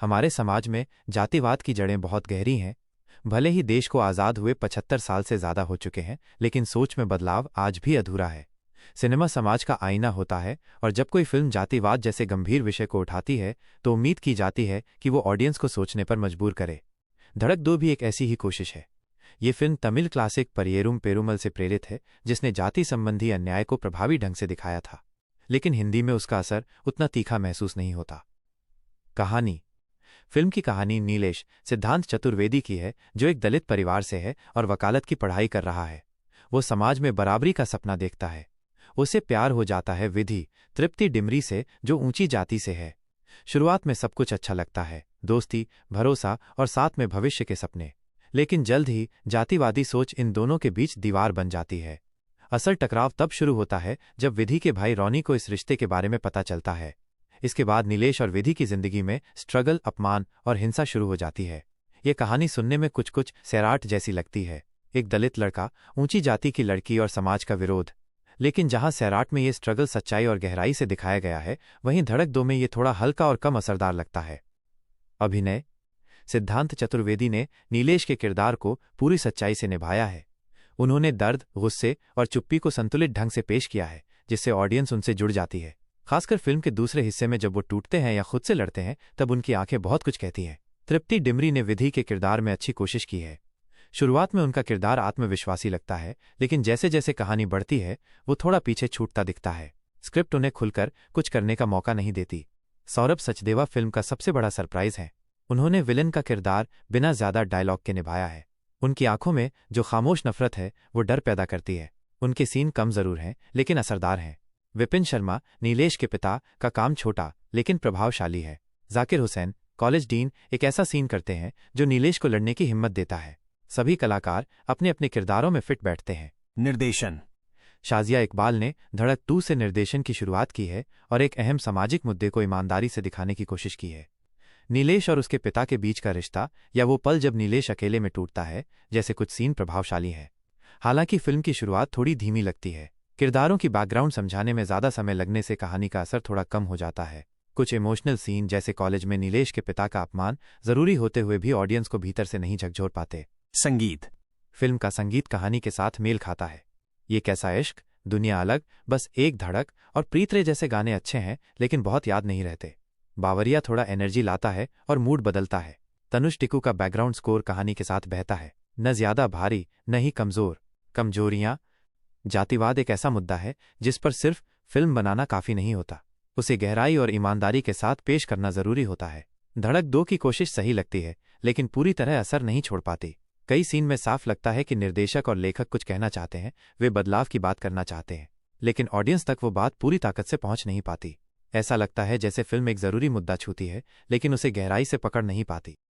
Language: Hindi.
हमारे समाज में जातिवाद की जड़ें बहुत गहरी हैं। भले ही देश को आज़ाद हुए 75 साल से ज़्यादा हो चुके हैं, लेकिन सोच में बदलाव आज भी अधूरा है। सिनेमा समाज का आईना होता है, और जब कोई फिल्म जातिवाद जैसे गंभीर विषय को उठाती है तो उम्मीद की जाती है कि वो ऑडियंस को सोचने पर मजबूर करे। धड़क 2 भी एक ऐसी ही कोशिश है। ये फिल्म तमिल क्लासिक परियेरुम पेरुमल से प्रेरित है, जिसने जाति संबंधी अन्याय को प्रभावी ढंग से दिखाया था, लेकिन हिंदी में उसका असर उतना तीखा महसूस नहीं होता। कहानी। फिल्म की कहानी नीलेश सिद्धांत चतुर्वेदी की है, जो एक दलित परिवार से है और वकालत की पढ़ाई कर रहा है। वो समाज में बराबरी का सपना देखता है। उसे प्यार हो जाता है विधि तृप्ति डिमरी से, जो ऊंची जाति से है। शुरुआत में सब कुछ अच्छा लगता है, दोस्ती, भरोसा और साथ में भविष्य के सपने। लेकिन जल्द ही जातिवादी सोच इन दोनों के बीच दीवार बन जाती है। असल टकराव तब शुरू होता है जब विधि के भाई रॉनी को इस रिश्ते के बारे में पता चलता है। इसके बाद नीलेश और विधि की जिंदगी में स्ट्रगल, अपमान और हिंसा शुरू हो जाती है। ये कहानी सुनने में कुछ सैराट जैसी लगती है, एक दलित लड़का, ऊंची जाति की लड़की और समाज का विरोध। लेकिन जहां सैराट में ये स्ट्रगल सच्चाई और गहराई से दिखाया गया है, वहीं धड़क 2 में ये थोड़ा हल्का और कम असरदार लगता है। अभिनय। सिद्धांत चतुर्वेदी ने नीलेश के किरदार को पूरी सच्चाई से निभाया है। उन्होंने दर्द, गुस्से और चुप्पी को संतुलित ढंग से पेश किया है, जिससे ऑडियंस उनसे जुड़ जाती है। खासकर फिल्म के दूसरे हिस्से में जब वो टूटते हैं या खुद से लड़ते हैं, तब उनकी आंखें बहुत कुछ कहती हैं। तृप्ति डिमरी ने विधि के किरदार में अच्छी कोशिश की है। शुरुआत में उनका किरदार आत्मविश्वासी लगता है, लेकिन जैसे जैसे कहानी बढ़ती है वो थोड़ा पीछे छूटता दिखता है। स्क्रिप्ट उन्हें खुलकर कुछ करने का मौका नहीं देती। सौरभ सचदेवा फिल्म का सबसे बड़ा सरप्राइज है। उन्होंने विलन का किरदार बिना ज्यादा डायलॉग के निभाया है। उनकी आंखों में जो खामोश नफरत है वो डर पैदा करती है। उनके सीन कम जरूर हैं, लेकिन असरदार हैं। विपिन शर्मा, नीलेश के पिता, का काम छोटा लेकिन प्रभावशाली है। जाकिर हुसैन, कॉलेज डीन, एक ऐसा सीन करते हैं जो नीलेश को लड़ने की हिम्मत देता है। सभी कलाकार अपने अपने किरदारों में फिट बैठते हैं। निर्देशन। शाजिया इकबाल ने धड़क 2 से निर्देशन की शुरुआत की है और एक अहम सामाजिक मुद्दे को ईमानदारी से दिखाने की कोशिश की है। नीलेश और उसके पिता के बीच का रिश्ता, या वो पल जब नीलेश अकेले में टूटता है, जैसे कुछ सीन प्रभावशाली है। हालांकि फिल्म की शुरुआत थोड़ी धीमी लगती है। किरदारों की बैकग्राउंड समझाने में ज्यादा समय लगने से कहानी का असर थोड़ा कम हो जाता है। कुछ इमोशनल सीन, जैसे कॉलेज में नीलेश के पिता का अपमान, जरूरी होते हुए भी ऑडियंस को भीतर से नहीं झकझोर पाते। संगीत। फिल्म का संगीत कहानी के साथ मेल खाता है। ये कैसा इश्क, दुनिया अलग, बस एक धड़क और प्रीतरे जैसे गाने अच्छे हैं, लेकिन बहुत याद नहीं रहते। बावरिया थोड़ा एनर्जी लाता है और मूड बदलता है। तनुष टिकू का बैकग्राउंड स्कोर कहानी के साथ बहता है, न ज्यादा भारी न ही कमजोर। कमजोरियां। जातिवाद एक ऐसा मुद्दा है जिस पर सिर्फ फिल्म बनाना काफी नहीं होता, उसे गहराई और ईमानदारी के साथ पेश करना जरूरी होता है। धड़क 2 की कोशिश सही लगती है, लेकिन पूरी तरह असर नहीं छोड़ पाती। कई सीन में साफ लगता है कि निर्देशक और लेखक कुछ कहना चाहते हैं, वे बदलाव की बात करना चाहते हैं, लेकिन ऑडियंस तक वो बात पूरी ताकत से पहुंच नहीं पाती। ऐसा लगता है जैसे फिल्म एक जरूरी मुद्दा छूती है, लेकिन उसे गहराई से पकड़ नहीं पाती।